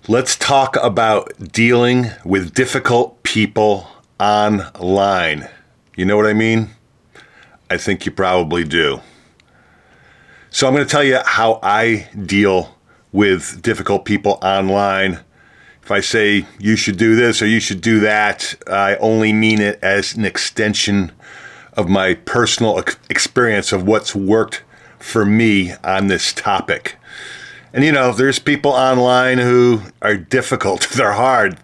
Let's talk about dealing with difficult people online. You know what I mean? I think you probably do. So I'm going to tell you how I deal with difficult people online. If I say you should do this or you should do that, I only mean it as an extension of my personal experience of what's worked for me on this topic. And there's people online who are difficult. They're hard.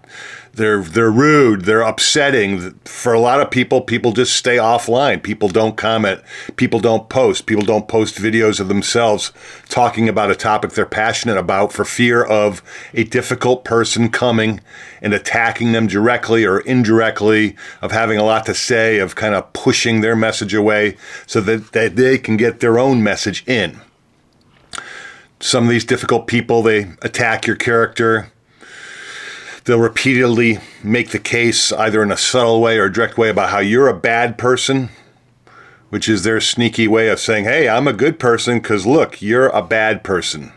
They're rude. They're upsetting. For a lot of people just stay offline. People don't comment. People don't post. People don't post videos of themselves talking about a topic they're passionate about for fear of a difficult person coming and attacking them directly or indirectly, of having a lot to say, of kind of pushing their message away so that they can get their own message in. Some of these difficult people, they attack your character. They'll repeatedly make the case, either in a subtle way or a direct way, about how you're a bad person, which is their sneaky way of saying, hey, I'm a good person because look, you're a bad person.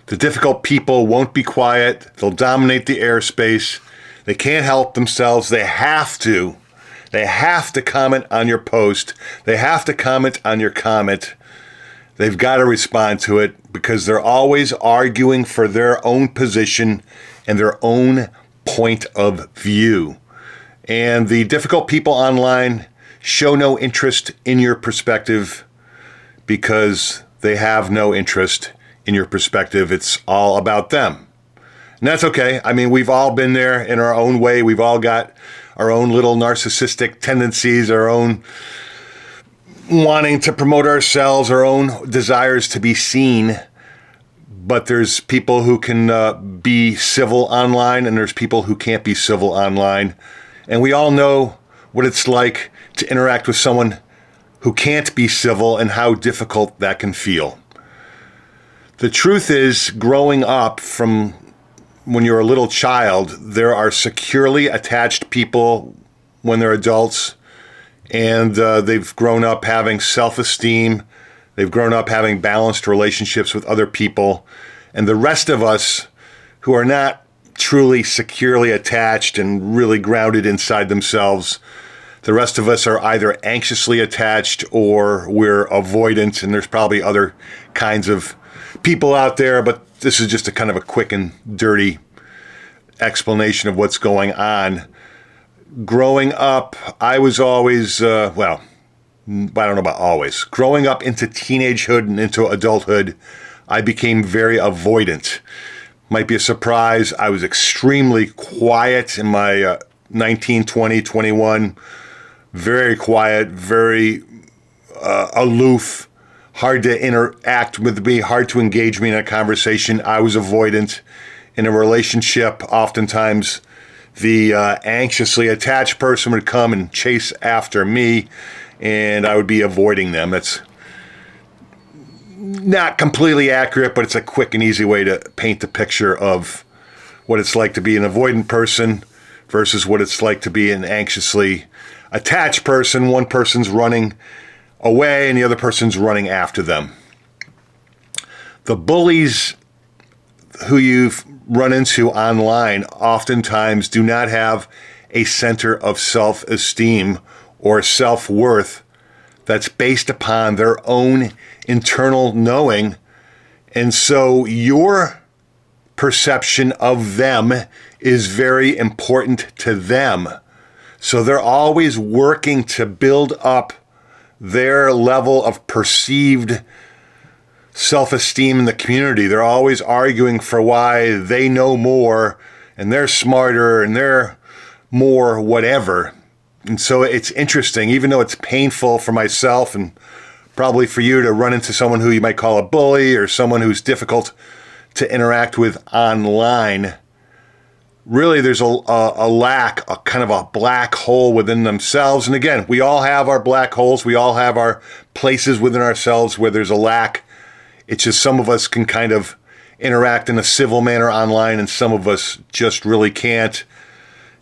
The difficult people won't be quiet. They'll dominate the airspace. They can't help themselves. They have to. They have to comment on your post. They have to comment on your comment. They've got to respond to it because they're always arguing for their own position and their own point of view. And the difficult people online show no interest in your perspective because they have no interest in your perspective. It's all about them. And that's okay. I mean, we've all been there in our own way. We've all got our own little narcissistic tendencies, our own wanting to promote ourselves, our own desires to be seen. But there's people who can be civil online, and there's people who can't be civil online. And we all know what it's like to interact with someone who can't be civil and how difficult that can feel. The truth is, growing up from when you're a little child, there are securely attached people when they're adults, and they've grown up having self-esteem. They've grown up having balanced relationships with other people. And the rest of us who are not truly securely attached and really grounded inside themselves, the rest of us are either anxiously attached or we're avoidant. And there's probably other kinds of people out there, but this is just a kind of a quick and dirty explanation of what's going on. Growing up, I was always, I don't know about always. Growing up into teenagehood and into adulthood, I became very avoidant. Might be a surprise. I was extremely quiet in my 19, 20, 21. Very quiet, very aloof, hard to interact with me, hard to engage me in a conversation. I was avoidant. In a relationship, oftentimes the anxiously attached person would come and chase after me, and I would be avoiding them. That's not completely accurate, but it's a quick and easy way to paint the picture of what it's like to be an avoidant person versus what it's like to be an anxiously attached person. One person's running away and the other person's running after them. The bullies who you've run into online oftentimes do not have a center of self-esteem or self-worth that's based upon their own internal knowing. And so your perception of them is very important to them. So they're always working to build up their level of perceived self-esteem in the community. They're always arguing for why they know more and they're smarter and they're more whatever. And so it's interesting, even though it's painful for myself and probably for you to run into someone who you might call a bully or someone who's difficult to interact with online. Really, there's a lack, a kind of a black hole within themselves. And again, we all have our black holes. We all have our places within ourselves where there's a lack. It's just some of us can kind of interact in a civil manner online and some of us just really can't.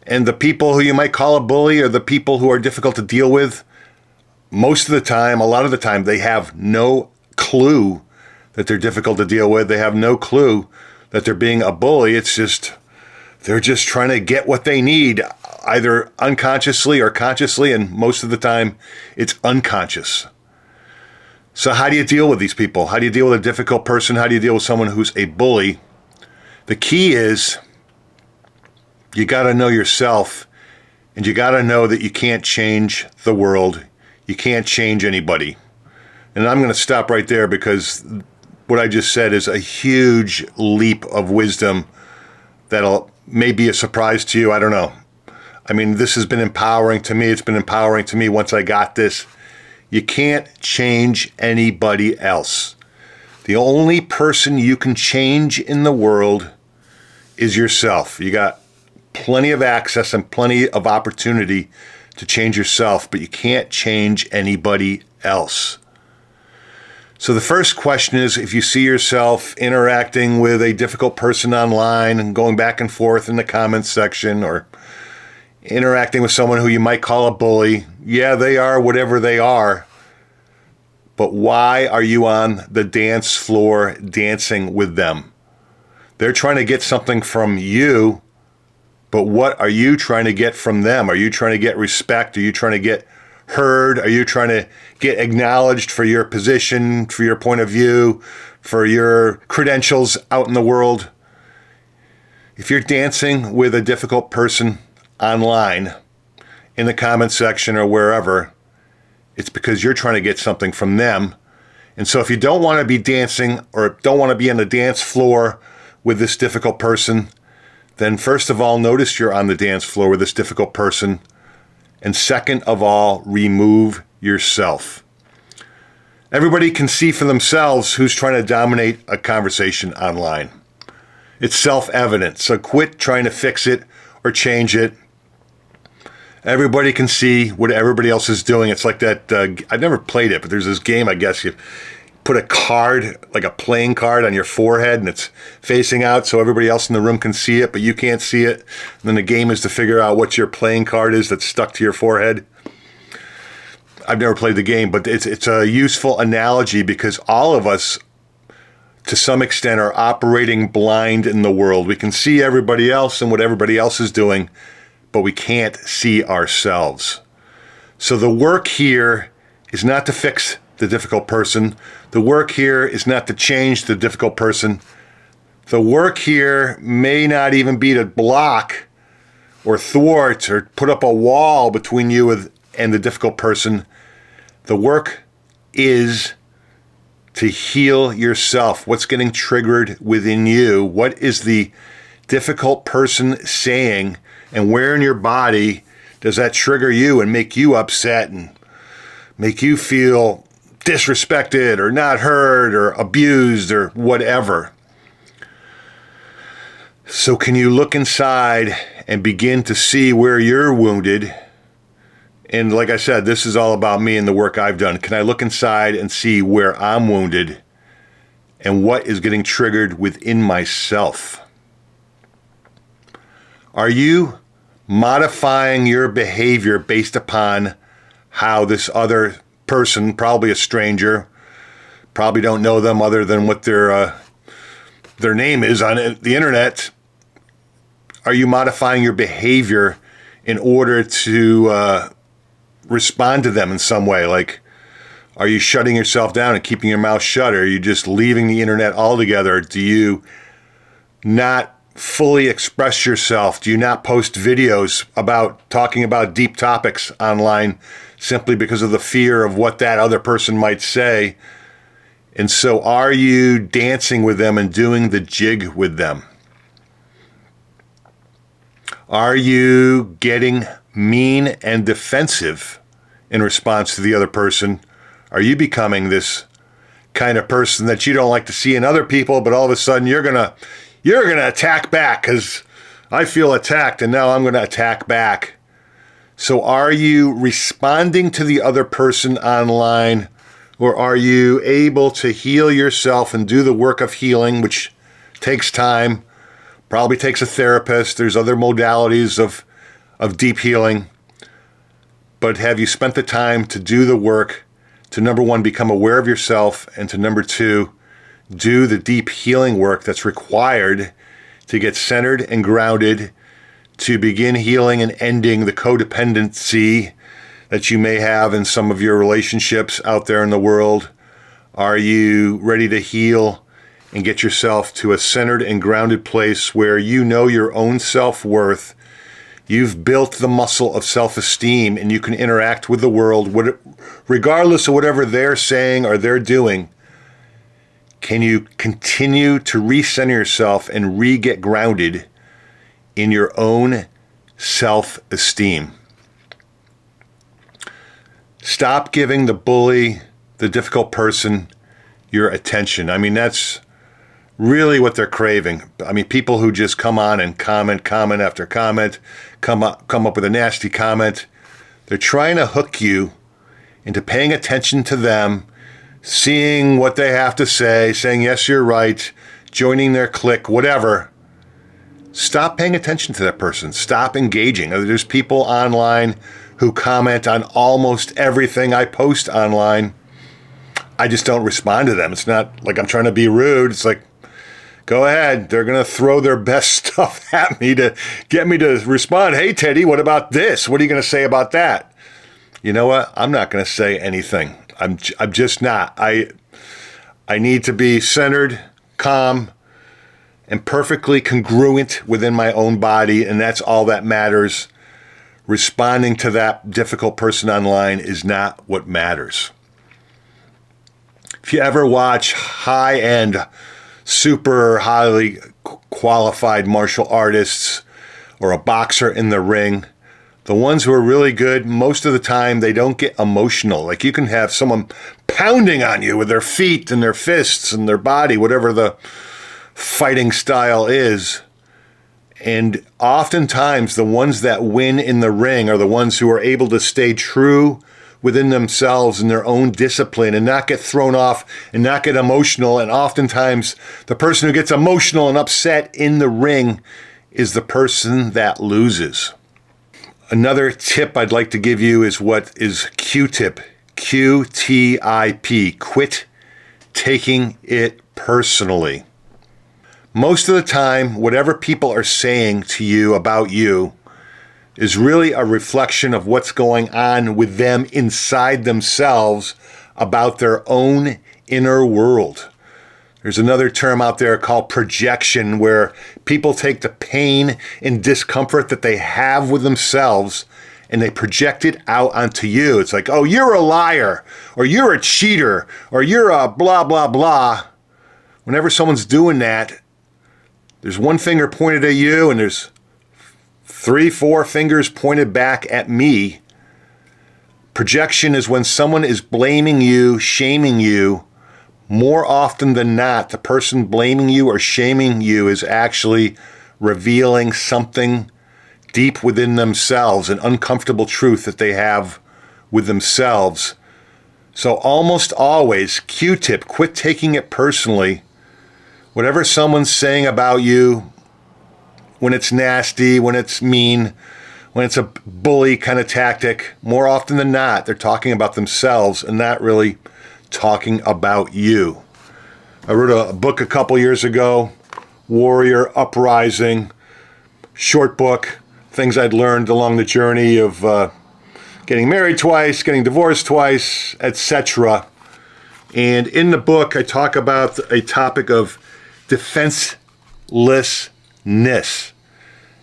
And the people who you might call a bully are the people who are difficult to deal with. Most of the time, a lot of the time, they have no clue that they're difficult to deal with. They have no clue that they're being a bully. It's just, they're just trying to get what they need, either unconsciously or consciously, and most of the time it's unconscious. So how do you deal with these people? How do you deal with a difficult person? How do you deal with someone who's a bully? The key is you got to know yourself, and you got to know that you can't change the world. You can't change anybody. And I'm going to stop right there because what I just said is a huge leap of wisdom that'll may be a surprise to you. I don't know. I mean, this has been empowering to me. It's been empowering to me once I got this. You can't change anybody else. The only person you can change in the world is yourself. You got plenty of access and plenty of opportunity to change yourself, but you can't change anybody else. So the first question is, if you see yourself interacting with a difficult person online and going back and forth in the comments section, or interacting with someone who you might call a bully, yeah, they are whatever they are, but why are you on the dance floor dancing with them? They're trying to get something from you, but what are you trying to get from them? Are you trying to get respect? Are you trying to get heard? Are you trying to get acknowledged for your position, for your point of view, for your credentials out in the world? If you're dancing with a difficult person online, in the comment section or wherever, it's because you're trying to get something from them. And so if you don't want to be dancing or don't want to be on the dance floor with this difficult person, then first of all, notice you're on the dance floor with this difficult person. And second of all, remove yourself. Everybody can see for themselves who's trying to dominate a conversation online. It's self-evident, so quit trying to fix it or change it. Everybody can see what everybody else is doing. It's like that, I've never played it, but there's this game, I guess, you put a card, like a playing card, on your forehead, and it's facing out so everybody else in the room can see it, but you can't see it. And then the game is to figure out what your playing card is that's stuck to your forehead. I've never played the game, but it's a useful analogy because all of us, to some extent, are operating blind in the world. We can see everybody else and what everybody else is doing, but we can't see ourselves. So the work here is not to fix the difficult person. The work here is not to change the difficult person. The work here may not even be to block or thwart or put up a wall between you and the difficult person. The work is to heal yourself. What's getting triggered within you? What is the difficult person saying? And where in your body does that trigger you and make you upset and make you feel disrespected or not heard or abused or whatever? So can you look inside and begin to see where you're wounded? And like I said, this is all about me and the work I've done. Can I look inside and see where I'm wounded and what is getting triggered within myself? Are you modifying your behavior based upon how this other person, probably a stranger, probably don't know them other than what their name is on the internet? Are you modifying your behavior in order to respond to them in some way? Like, are you shutting yourself down and keeping your mouth shut? Or are you just leaving the internet altogether? Do you not fully express yourself? Do you not post videos about talking about deep topics online simply because of the fear of what that other person might say? And so are you dancing with them and doing the jig with them? Are you getting mean and defensive in response to the other person? Are you becoming this kind of person that you don't like to see in other people, but all of a sudden you're gonna attack back because I feel attacked and now I'm gonna attack back? So are you responding to the other person online, or are you able to heal yourself and do the work of healing, which takes time, probably takes a therapist? There's other modalities of deep healing. But have you spent the time to do the work to, number one, become aware of yourself, and to, number two, do the deep healing work that's required to get centered and grounded, to begin healing and ending the codependency that you may have in some of your relationships out there in the world? Are you ready to heal and get yourself to a centered and grounded place where you know your own self-worth? You've built the muscle of self-esteem, and you can interact with the world regardless of whatever they're saying or they're doing. Can you continue to recenter yourself and re-get grounded in your own self-esteem? Stop giving the bully, the difficult person, your attention. I mean, that's really what they're craving. I mean, people who just come on and comment after comment, come up with a nasty comment. They're trying to hook you into paying attention to them, seeing what they have to say, saying, yes, you're right, joining their clique, whatever. Stop paying attention to that person. Stop engaging. There's people online who comment on almost everything I post online. I just don't respond to them. It's not like I'm trying to be rude. It's like, go ahead. They're going to throw their best stuff at me to get me to respond. Hey, Teddy, what about this? What are you going to say about that? You know what? I'm not going to say anything. I'm just not. I need to be centered, calm, and perfectly congruent within my own body, and that's all that matters. Responding to that difficult person online is not what matters. If you ever watch high-end, super highly qualified martial artists or a boxer in the ring, the ones who are really good, most of the time they don't get emotional. Like, you can have someone pounding on you with their feet and their fists and their body, whatever the fighting style is. And oftentimes the ones that win in the ring are the ones who are able to stay true within themselves and their own discipline and not get thrown off and not get emotional. And oftentimes the person who gets emotional and upset in the ring is the person that loses. Another tip I'd like to give you is what is Q-tip, Q-T-I-P, quit taking it personally. Most of the time, whatever people are saying to you about you is really a reflection of what's going on with them inside themselves about their own inner world. There's another term out there called projection, where people take the pain and discomfort that they have with themselves and they project it out onto you. It's like, oh, you're a liar, or you're a cheater, or you're a blah, blah, blah. Whenever someone's doing that, there's one finger pointed at you and there's 3-4 fingers pointed back at me. Projection is when someone is blaming you, shaming you. More often than not, the person blaming you or shaming you is actually revealing something deep within themselves, an uncomfortable truth that they have with themselves. So almost always, Q-tip, quit taking it personally. Whatever someone's saying about you, when it's nasty, when it's mean, when it's a bully kind of tactic, more often than not, they're talking about themselves and not really talking about you. I wrote a book a couple years ago, Warrior Uprising, short book, things I'd learned along the journey of getting married twice, getting divorced twice, etc. And in the book, I talk about a topic of defenselessness.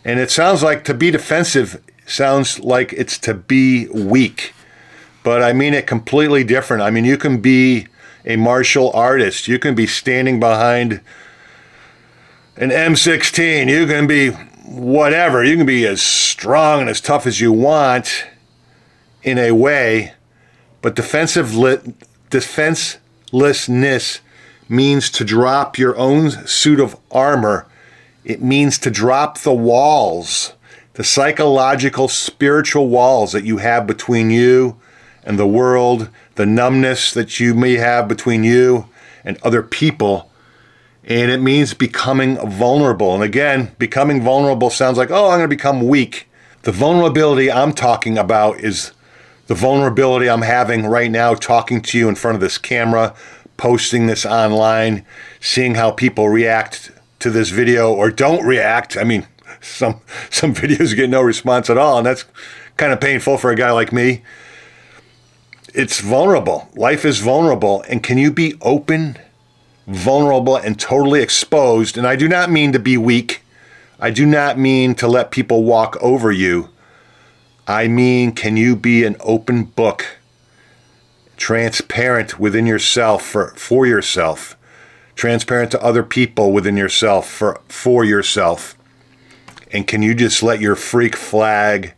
And it sounds like to be defensive sounds like it's to be weak. But I mean it completely different. I mean, you can be a martial artist. You can be standing behind an M16. You can be whatever. You can be as strong and as tough as you want in a way. But defenselessness means to drop your own suit of armor. It means to drop the walls, the psychological, spiritual walls that you have between you and the world, the numbness that you may have between you and other people. And it means becoming vulnerable. And again, becoming vulnerable sounds like, oh, I'm going to become weak. The vulnerability I'm talking about is the vulnerability I'm having right now talking to you in front of this camera, posting this online, seeing how people react to this video or don't react. I mean, some videos get no response at all, and that's kind of painful for a guy like me. It's vulnerable. Life is vulnerable. And can you be open, vulnerable, and totally exposed? And I do not mean to be weak. I do not mean to let people walk over you. I mean, can you be an open book, transparent within yourself for yourself, transparent to other people within yourself for yourself? And can you just let your freak flag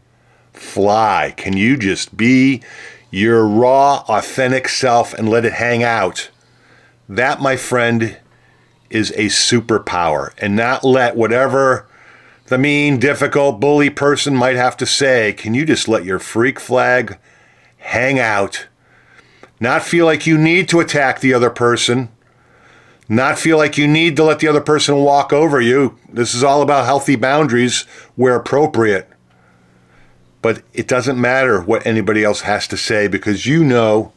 fly? Can you just be your raw, authentic self and let it hang out? That, my friend, is a superpower. And not let whatever the mean, difficult, bully person might have to say. Can you just let your freak flag hang out? Not feel like you need to attack the other person. Not feel like you need to let the other person walk over you. This is all about healthy boundaries where appropriate. But it doesn't matter what anybody else has to say, because you know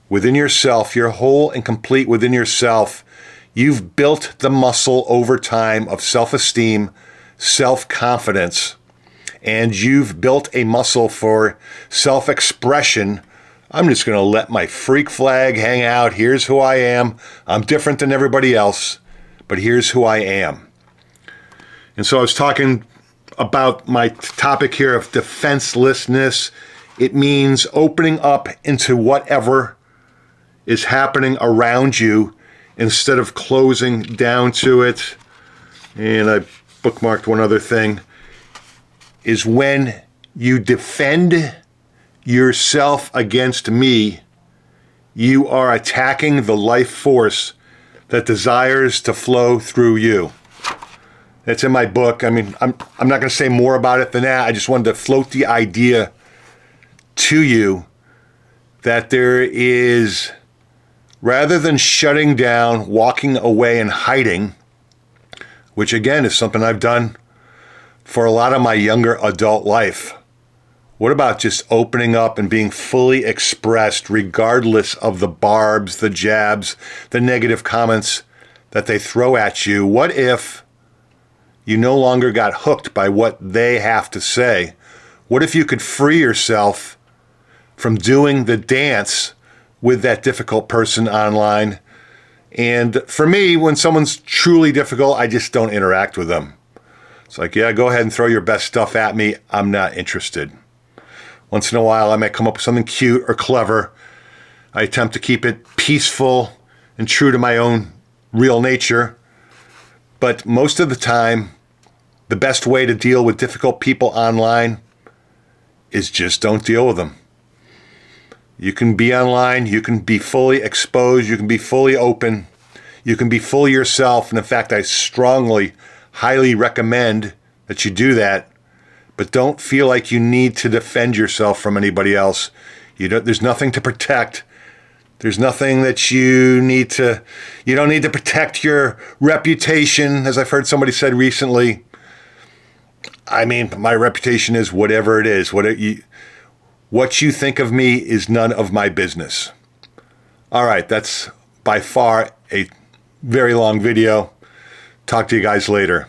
within yourself, you're whole and complete within yourself. You've built the muscle over time of self-esteem, self-confidence, and you've built a muscle for self-expression. I'm just going to let my freak flag hang out. Here's who I am. I'm different than everybody else, but here's who I am. And so I was talking about my topic here of defenselessness. It means opening up into whatever is happening around you instead of closing down to it. And I bookmarked one other thing, is when you defend yourself against me, you are attacking the life force that desires to flow through you. It's in my book. I mean, I'm not going to say more about it than that. I just wanted to float the idea to you that there is, rather than shutting down, walking away, and hiding, which again is something I've done for a lot of my younger adult life. What about just opening up and being fully expressed regardless of the barbs, the jabs, the negative comments that they throw at you? What if you no longer got hooked by what they have to say? What if you could free yourself from doing the dance with that difficult person online? And for me, when someone's truly difficult, I just don't interact with them. It's like, yeah, go ahead and throw your best stuff at me. I'm not interested. Once in a while, I might come up with something cute or clever. I attempt to keep it peaceful and true to my own real nature. But most of the time, the best way to deal with difficult people online is just don't deal with them. You can be online, you can be fully exposed, you can be fully open, you can be fully yourself. And in fact, I strongly, highly recommend that you do that. But don't feel like you need to defend yourself from anybody else. There's nothing to protect. There's nothing that you don't need to protect your reputation, as I've heard somebody said recently. I mean, my reputation is whatever it is. What you think of me is none of my business. All right, that's by far a very long video. Talk to you guys later.